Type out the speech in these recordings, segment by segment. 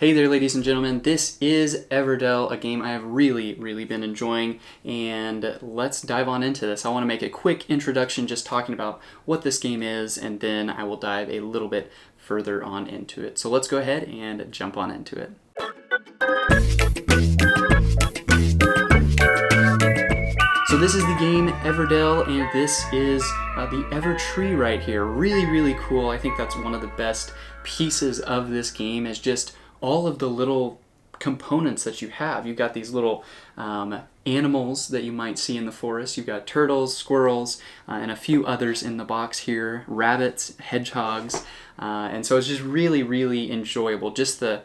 Hey there, ladies and gentlemen, this is Everdell, a game I have really been enjoying, and let's dive on into this. I want to make a quick introduction just talking about what this game is, and then I will dive a little bit further on into it. So let's go ahead and jump on into it. So this is the game Everdell, and this is the Ever tree right here. Really cool. I think that's one of the best pieces of this game is just all of the little components that you have. You've got these little animals that you might see in the forest. You've got turtles, squirrels, and a few others in the box here, rabbits, hedgehogs, and so it's just really enjoyable. Just the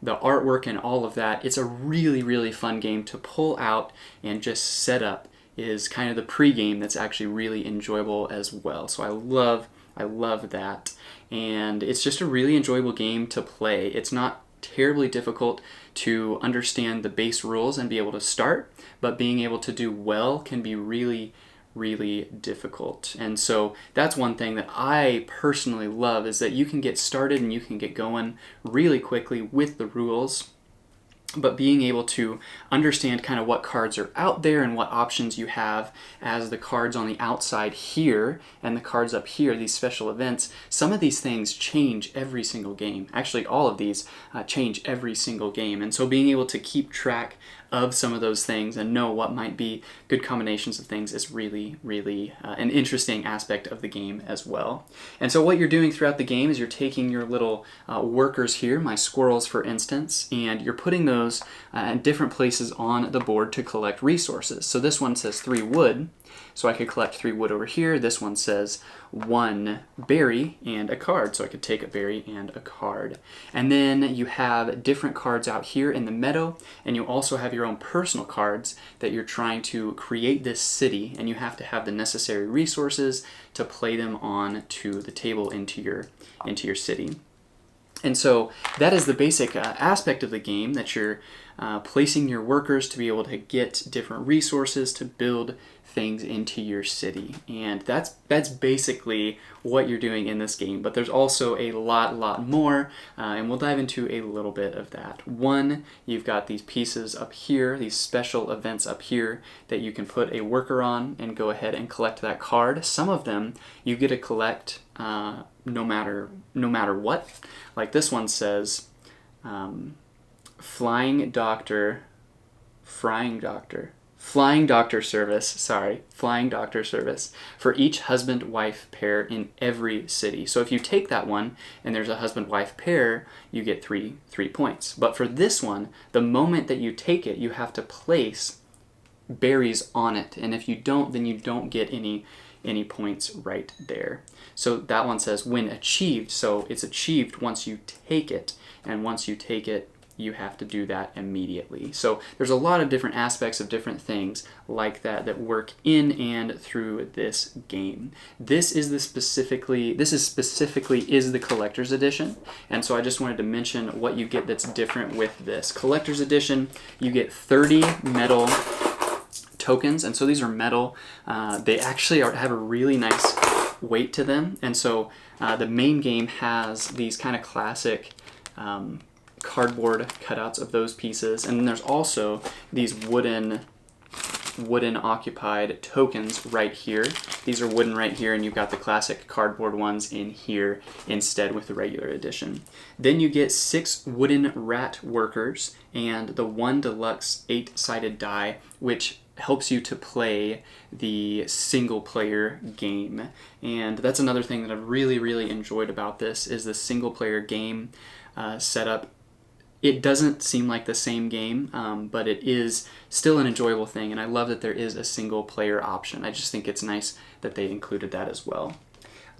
artwork and all of that. It's a really fun game to pull out and just set up. Is kind of the pre-game that's actually really enjoyable as well. So I love that, and it's just a really enjoyable game to play. It's not terribly difficult to understand the base rules and be able to start, but being able to do well can be really difficult. And so that's one thing that I personally love, is that you can get started and you can get going really quickly with the rules, but being able to understand kind of what cards are out there and what options you have, as the cards on the outside here and the cards up here, these special events, some of these things change every single game. Actually, all of these change every single game. And so being able to keep track of some of those things and know what might be good combinations of things is really an interesting aspect of the game as well. And so what you're doing throughout the game is you're taking your little workers here, my squirrels for instance, and you're putting those in different places on the board to collect resources. So this one says 3 wood, so I could collect 3 wood over here. This one says 1 berry and a card, so I could take a berry and a card. And then you have different cards out here in the meadow, and you also have your own personal cards that you're trying to create this city, and you have to have the necessary resources to play them on to the table into your city. And so that is the basic aspect of the game, that you're placing your workers to be able to get different resources to build things into your city. And that's basically what you're doing in this game. But there's also a lot more, and we'll dive into a little bit of that. One, you've got these pieces up here, these special events up here that you can put a worker on and go ahead and collect that card. Some of them you get to collect no matter what. Like this one says flying doctor service for each husband-wife pair in every city. So if you take that one and there's a husband-wife pair, you get three points. But for this one, the moment that you take it, you have to place berries on it. And if you don't, then you don't get any points right there. So that one says when achieved, so it's achieved once you take it, and once you take it, you have to do that immediately. So there's a lot of different aspects of different things like that work in and through this game. This is specifically the collector's edition, and so I just wanted to mention what you get that's different with this. Collector's edition, you get 30 metal tokens, and so these are metal. They actually have a really nice weight to them, and so the main game has these kind of classic cardboard cutouts of those pieces, and then there's also these wooden occupied tokens right here. These are wooden right here, and you've got the classic cardboard ones in here instead with the regular edition. Then you get 6 wooden rat workers and the 1 deluxe 8-sided die, which helps you to play the single player game. And that's another thing that I've really enjoyed about this, is the single player game setup. It doesn't seem like the same game, but it is still an enjoyable thing, and I love that there is a single player option. I just think it's nice that they included that as well.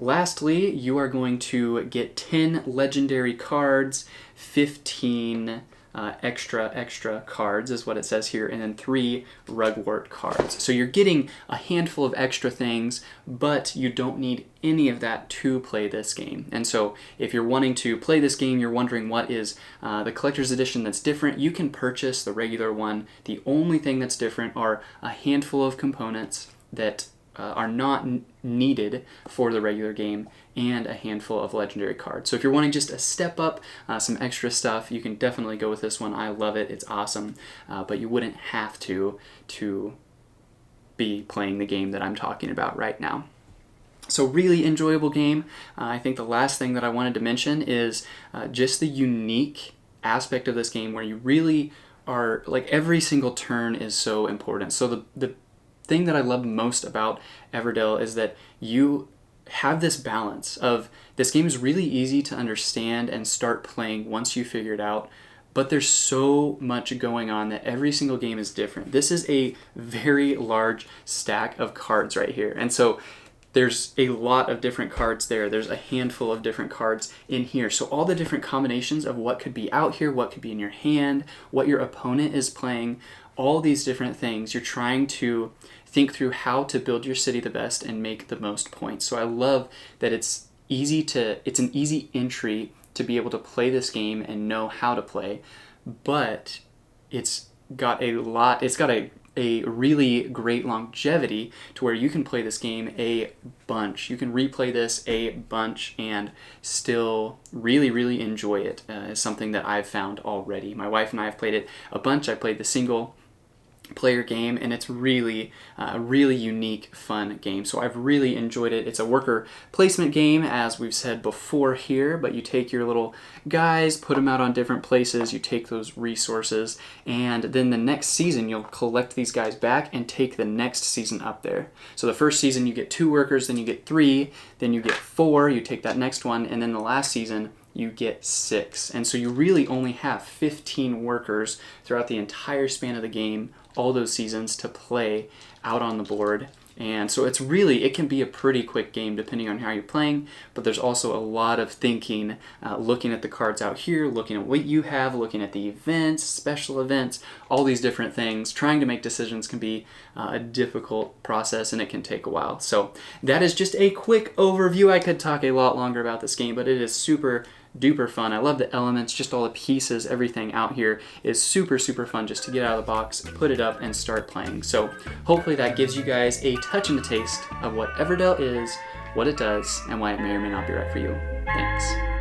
Lastly, you are going to get 10 legendary cards, 15 extra cards is what it says here, and then 3 rugwort cards. So you're getting a handful of extra things, but you don't need any of that to play this game. And so if you're wanting to play this game, you're wondering what is the collector's edition that's different, you can purchase the regular one. The only thing that's different are a handful of components that are not needed for the regular game, and a handful of legendary cards. So if you're wanting just a step up, some extra stuff, you can definitely go with this one. I love it. It's awesome. But you wouldn't have to be playing the game that I'm talking about right now. So really enjoyable game. I think the last thing that I wanted to mention is just the unique aspect of this game where you really are, like, every single turn is so important. So the thing that I love most about Everdell is that you have this balance of, this game is really easy to understand and start playing once you figure it out, but there's so much going on that every single game is different. This is a very large stack of cards right here, and so there's a lot of different cards there. There's a handful of different cards in here. So all the different combinations of what could be out here, what could be in your hand, what your opponent is playing, all these different things, you're trying to think through how to build your city the best and make the most points. So I love that it's an easy entry to be able to play this game and know how to play, but it's got a really great longevity to where you can play this game a bunch. You can replay this a bunch and still really, really enjoy it. It's something that I've found already. My wife and I have played it a bunch. I played the single player game, and it's really a really unique, fun game. So I've really enjoyed it. It's a worker placement game, as we've said before here, but you take your little guys, put them out on different places, you take those resources, and then the next season you'll collect these guys back and take the next season up there. So the first season you get 2 workers, then you get 3, then you get 4, you take that next one, and then the last season you get 6. And so you really only have 15 workers throughout the entire span of the game, all those seasons, to play out on the board. And so it can be a pretty quick game depending on how you're playing, but there's also a lot of thinking, looking at the cards out here, looking at what you have, looking at the events, special events, all these different things. Trying to make decisions can be a difficult process, and it can take a while. So that is just a quick overview. I could talk a lot longer about this game, but it is super duper fun. I love the elements, just all the pieces, everything out here is super, super fun just to get out of the box, put it up, and start playing. So hopefully that gives you guys a touch and a taste of what Everdell is, what it does, and why it may or may not be right for you. Thanks.